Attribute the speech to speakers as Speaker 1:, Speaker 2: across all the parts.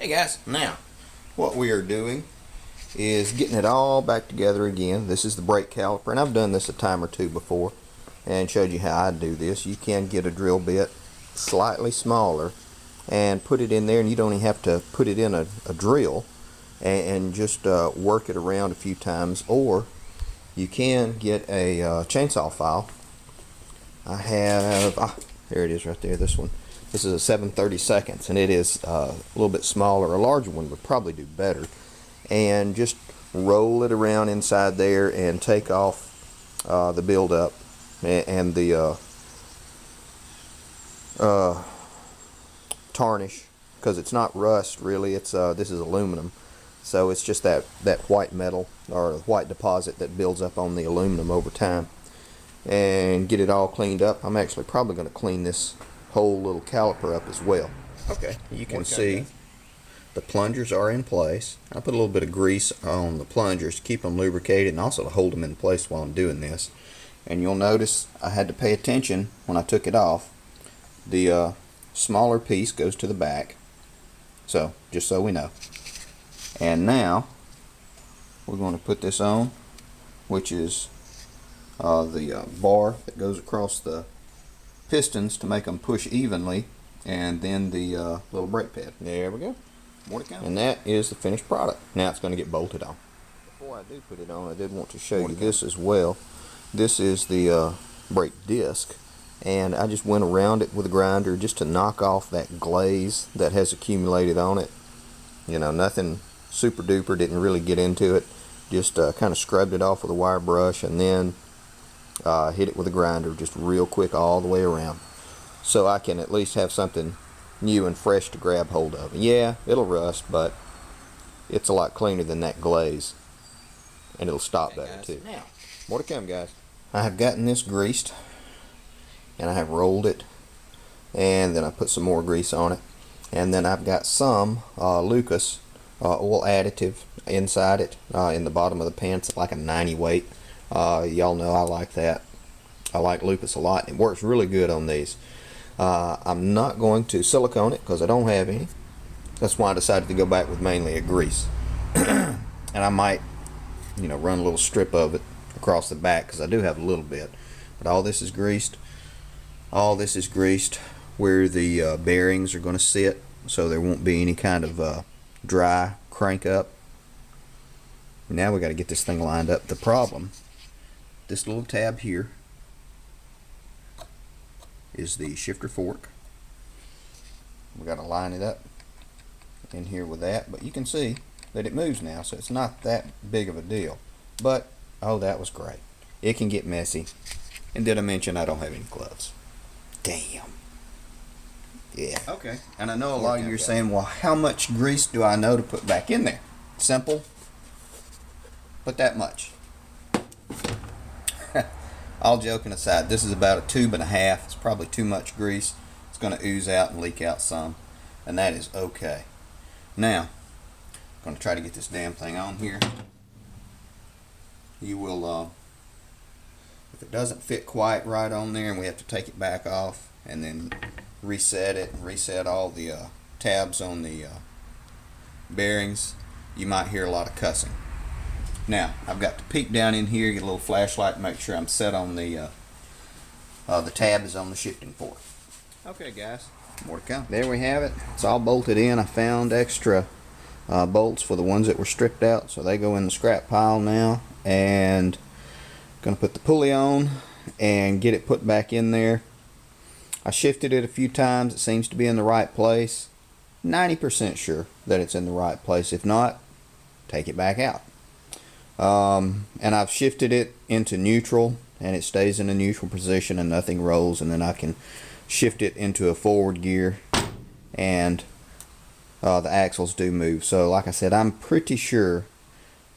Speaker 1: Hey guys, now what we are doing is getting it all back together again. This is the brake caliper, and I've done this a time or two before and showed you how I do this. You can get a drill bit slightly smaller and put it in there, and you don't even have to put it in a drill and just work it around a few times, or you can get a chainsaw file. I have, there it is right there, this one. This is a 7/32, and it is a little bit smaller. A larger one would probably do better. And just roll it around inside there and take off the buildup and the tarnish, because it's not rust really. It's this is aluminum, so it's just that white metal or white deposit that builds up on the aluminum over time. And get it all cleaned up. I'm actually probably going to clean this whole little caliper up as well. Okay, you can see the plungers are in place. I put a little bit of grease on the plungers to keep them lubricated and also to hold them in place while I'm doing this. And you'll notice I had to pay attention when I took it off. The smaller piece goes to the back, so just so we know. And now we're going to put this on, which is the bar that goes across the pistons to make them push evenly, and then the little brake pad. There we go. More to come. And that is the finished product. Now it's going to get bolted on. Before I do put it on, I did want to show you this as well. This is the brake disc, and I just went around it with a grinder just to knock off that glaze that has accumulated on it. You know, nothing super duper, didn't really get into it. Just kind of scrubbed it off with a wire brush, and then hit it with a grinder just real quick all the way around, so I can at least have something new and fresh to grab hold of. And yeah, it'll rust, but it's a lot cleaner than that glaze, and it'll stop better too. Now, more to come, guys. I have gotten this greased, and I have rolled it, and then I put some more grease on it, and then I've got some Lucas oil additive inside it in the bottom of the pan. It's like a 90 weight. Y'all know I like that. I like Lucas a lot. It works really good on these. I'm not going to silicone it because I don't have any. That's why I decided to go back with mainly a grease. And I might, you know, run a little strip of it across the back because I do have a little bit. But all this is greased. All this is greased where the bearings are going to sit, so there won't be any kind of dry crank up. Now we got to get this thing lined up. The problem, this little tab here is the shifter fork. We got to line it up in here with that, but you can see that it moves now, so it's not that big of a deal. But oh, that was great. It can get messy. And did I mention I don't have any gloves? Damn. Yeah. Okay. And I know a lot of you are saying, well, how much grease do I know to put back in there? Simple. But that much. All joking aside, this is about a tube and a half. It's probably too much grease. It's going to ooze out and leak out some, and that is okay. Now, I'm going to try to get this damn thing on here. You will, if it doesn't fit quite right on there and we have to take it back off and then reset it and reset all the tabs on the bearings, you might hear a lot of cussing. Now, I've got to peek down in here, get a little flashlight, and make sure I'm set on the tab is on the shifting fork. Okay, guys, more to come. There we have it. It's all bolted in. I found extra bolts for the ones that were stripped out, so they go in the scrap pile now. And I'm going to put the pulley on and get it put back in there. I shifted it a few times. It seems to be in the right place. 90% sure that it's in the right place. If not, take it back out. And I've shifted it into neutral, and it stays in a neutral position and nothing rolls, and then I can shift it into a forward gear, and the axles do move. So like I said, I'm pretty sure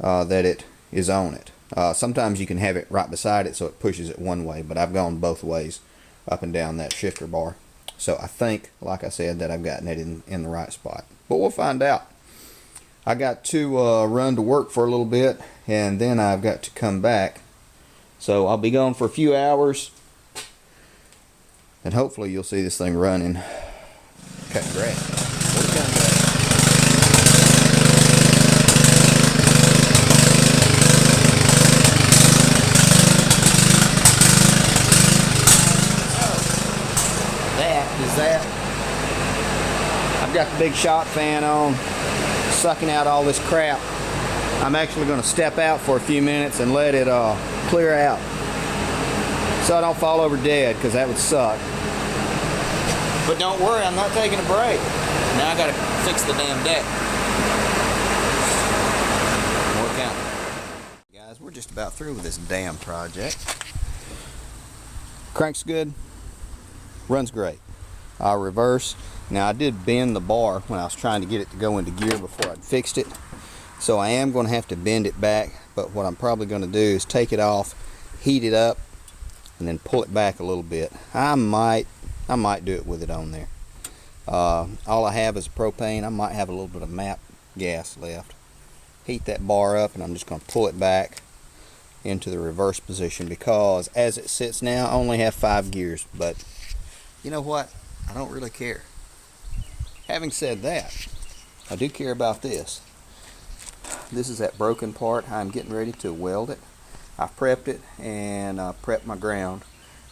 Speaker 1: that it is on it. Sometimes you can have it right beside it so it pushes it one way, but I've gone both ways up and down that shifter bar. So I think, like I said, that I've gotten it in the right spot. But we'll find out. I got to run to work for a little bit, and then I've got to come back. So I'll be gone for a few hours, and hopefully you'll see this thing running. Okay, great. that is that I've got the big shot fan on, sucking out all this crap. I'm actually going to step out for a few minutes and let it clear out so I don't fall over dead, because that would suck. But don't worry, I'm not taking a break. Now I got to fix the damn deck. More count. Guys, we're just about through with this damn project. Cranks good, runs great. I'll reverse. Now I did bend the bar when I was trying to get it to go into gear before I'd fixed it, so I am going to have to bend it back. But what I'm probably going to do is take it off, heat it up, and then pull it back a little bit. I might do it with it on there. All I have is propane. I might have a little bit of MAP gas left. Heat that bar up, and I'm just going to pull it back into the reverse position, because as it sits now, I only have 5 gears. But you know what? I don't really care. Having said that, I do care about this. This is that broken part. I'm getting ready to weld it. I've prepped it and prepped my ground.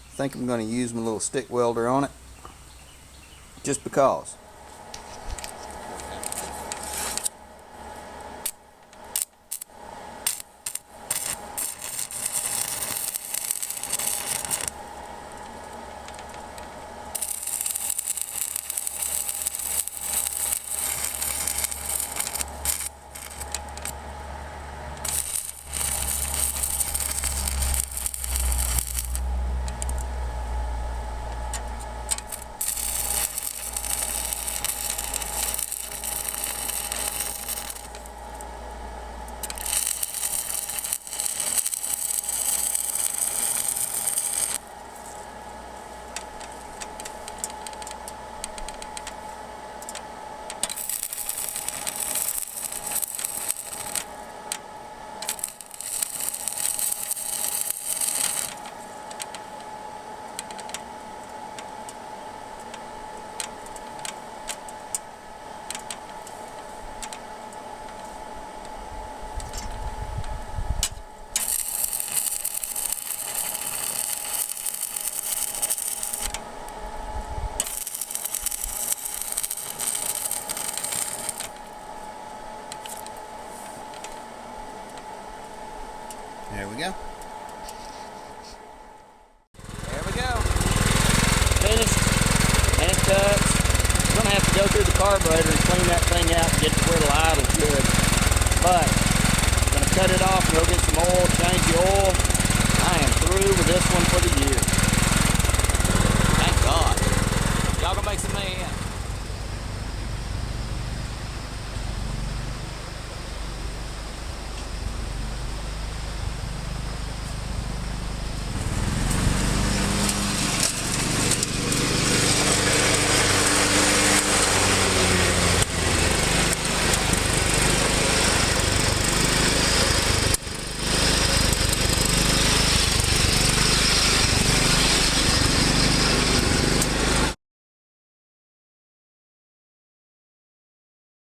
Speaker 1: I think I'm going to use my little stick welder on it, just because. There we go. There we go. Finished. And it cuts. I'm going to have to go through the carburetor and clean that thing out and get to where it'll idle good. But I'm going to cut it off and go get some oil, change the oil. I am through with this one for the year.